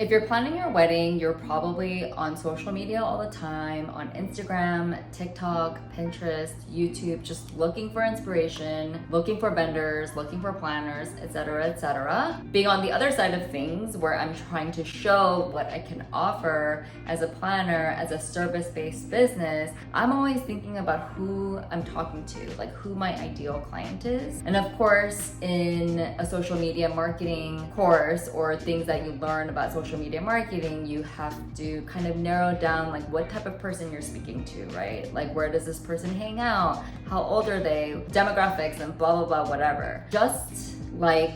If you're planning your wedding, you're probably on social media all the time, on Instagram, TikTok, Pinterest, YouTube, just looking for inspiration, looking for vendors, looking for planners, etc., etc. Being on the other side of things, where I'm trying to show what I can offer as a planner, as a service-based business, I'm always thinking about who I'm talking to, like who my ideal client is. And of course, in a social media marketing course or things that you learn about social media marketing, you have to kind of narrow down like what type of person you're speaking to, right? Like, where does this person hang out? How old are they? Demographics and blah, blah, blah, whatever. Just like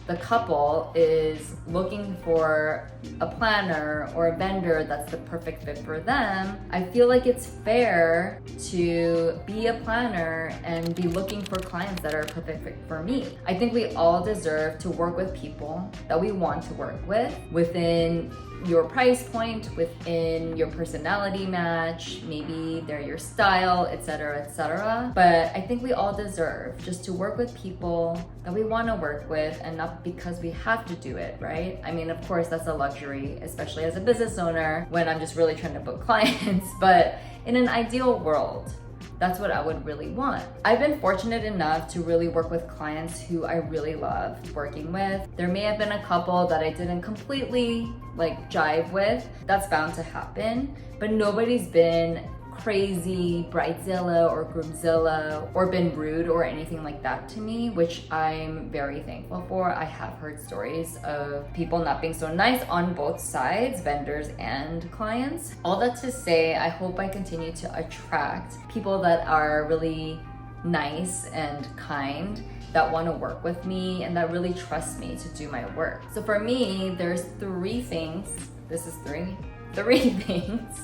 the couple is looking for a planner or a vendor that's the perfect fit for them, I feel like it's fair to be a planner and be looking for clients that are a perfect fit for me. I think we all deserve to work with people that we want to work with within your price point, within your personality match, maybe they're your style, etc., etc. But I think we all deserve just to work with people that we want to work with, and not because we have to do it, right? I mean, of course, that's a luxury, especially as a business owner when I'm just really trying to book clients. But in an ideal world, that's what I would really want. I've been fortunate enough to really work with clients who I really love working with. There may have been a couple that I didn't completely like jive with. That's bound to happen, but nobody's been crazy bridezilla or groomzilla or been rude or anything like that to me, which I'm very thankful for. I have heard stories of people not being so nice on both sides, vendors and clients. All that to say, I hope I continue to attract people that are really nice and kind, that want to work with me and that really trust me to do my work. So for me, there's three things. This is three things.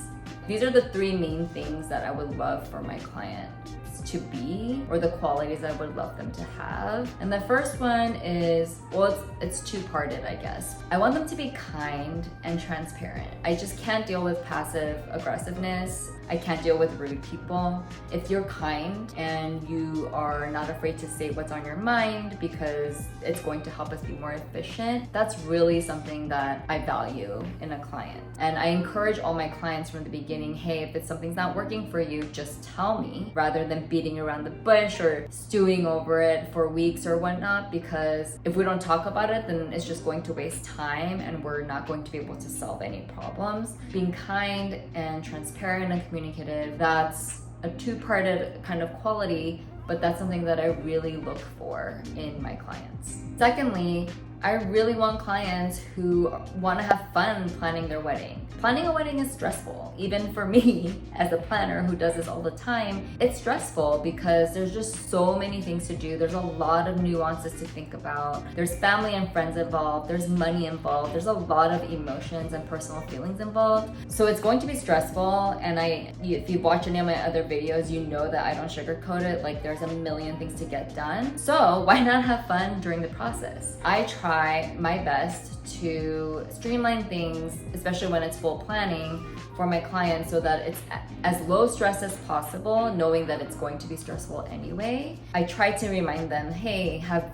These are the three main things that I would love for my clients to be, or the qualities I would love them to have. And the first one is, well, it's two-parted, I guess. I want them to be kind and transparent. I just can't deal with passive aggressiveness. I can't deal with rude people. If you're kind and you are not afraid to say what's on your mind because it's going to help us be more efficient, that's really something that I value in a client. And I encourage all my clients from the beginning, hey, if it's something's not working for you, just tell me, rather than beating around the bush or stewing over it for weeks or whatnot, because if we don't talk about it, then it's just going to waste time and we're not going to be able to solve any problems. Being kind and transparent and communicative, that's a two-parted kind of quality, but that's something that I really look for in my clients. Secondly, I really want clients who want to have fun planning their wedding. Planning a wedding is stressful. Even for me, as a planner who does this all the time, it's stressful because there's just so many things to do. There's a lot of nuances to think about. There's family and friends involved. There's money involved. There's a lot of emotions and personal feelings involved. So it's going to be stressful. And if you watch any of my other videos, you know that I don't sugarcoat it. Like, there's a million things to get done. So why not have fun during the process? I try my best to streamline things, especially when it's full planning for my clients, so that it's as low stress as possible, knowing that it's going to be stressful anyway. I try to remind them, hey, have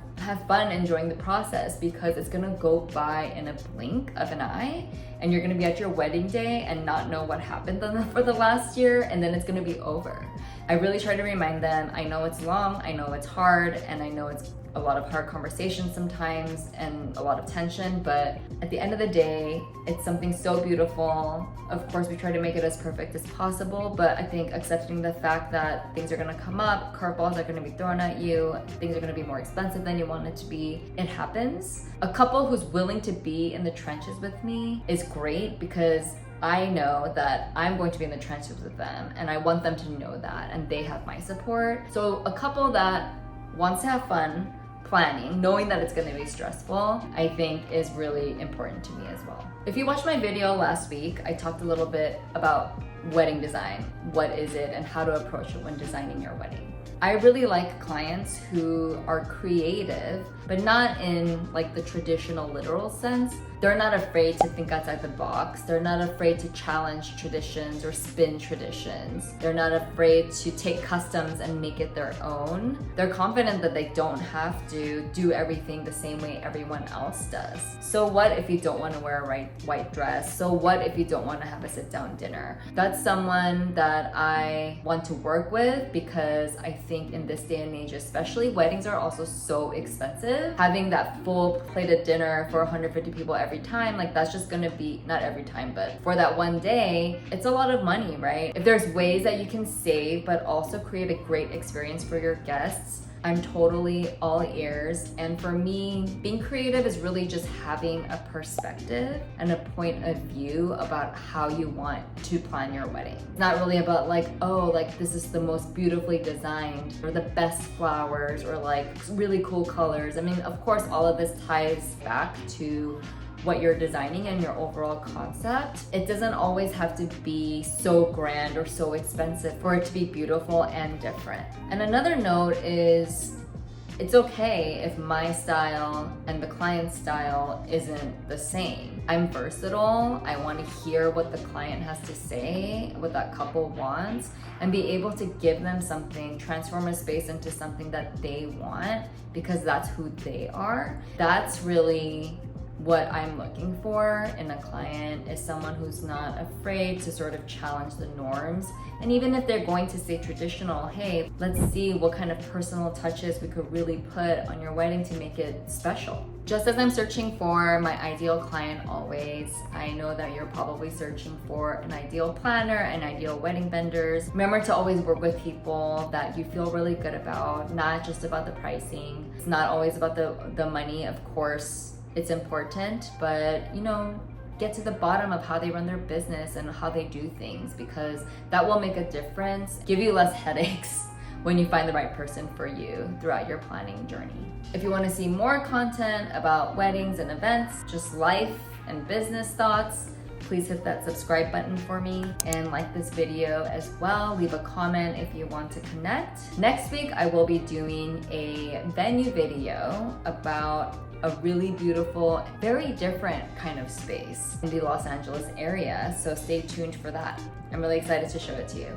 fun enjoying the process, because it's gonna go by in a blink of an eye, and you're gonna be at your wedding day and not know what happened for the last year, and then it's gonna be over. I really try to remind them, I know it's long, I know it's hard, and I know it's a lot of hard conversations sometimes and a lot of tension, but at the end of the day, it's something so beautiful. Of course, we try to make it as perfect as possible, but I think accepting the fact that things are gonna come up, curveballs are gonna be thrown at you, things are gonna be more expensive than you want it to be, it happens. A couple who's willing to be in the trenches with me is great, because I know that I'm going to be in the trenches with them, and I want them to know that, and they have my support. So a couple that wants to have fun planning, knowing that it's gonna be stressful, I think is really important to me as well. If you watched my video last week, I talked a little bit about wedding design. What is it and how to approach it when designing your wedding. I really like clients who are creative, but not in like the traditional literal sense. They're not afraid to think outside the box. They're not afraid to challenge traditions or spin traditions. They're not afraid to take customs and make it their own. They're confident that they don't have to do everything the same way everyone else does. So what if you don't want to wear a white dress? So what if you don't want to have a sit-down dinner? That's someone that I want to work with, because I think in this day and age especially, weddings are also so expensive. Having that full plated dinner for 150 people every time, like that's just gonna be, not every time, but for that one day, it's a lot of money, right? If there's ways that you can save but also create a great experience for your guests, I'm totally all ears. And for me, being creative is really just having a perspective and a point of view about how you want to plan your wedding. It's not really about like, oh, like this is the most beautifully designed or the best flowers or like really cool colors. I mean, of course, all of this ties back to what you're designing and your overall concept. It doesn't always have to be so grand or so expensive for it to be beautiful and different. And another note is, it's okay if my style and the client's style isn't the same. I'm versatile. I want to hear what the client has to say, what that couple wants, and be able to give them something, transform a space into something that they want, because that's who they are. That's really what I'm looking for in a client, is someone who's not afraid to sort of challenge the norms. And even if they're going to say traditional, hey, let's see what kind of personal touches we could really put on your wedding to make it special. Just as I'm searching for my ideal client always, I know that you're probably searching for an ideal planner and ideal wedding vendors. Remember to always work with people that you feel really good about, not just about the pricing. It's not always about the money, of course. It's important, but get to the bottom of how they run their business and how they do things, because that will make a difference, give you less headaches when you find the right person for you throughout your planning journey. If you want to see more content about weddings and events, just life and business thoughts, please hit that subscribe button for me and like this video as well. Leave a comment if you want to connect. Next week, I will be doing a venue video about a really beautiful, very different kind of space in the Los Angeles area. So stay tuned for that. I'm really excited to show it to you.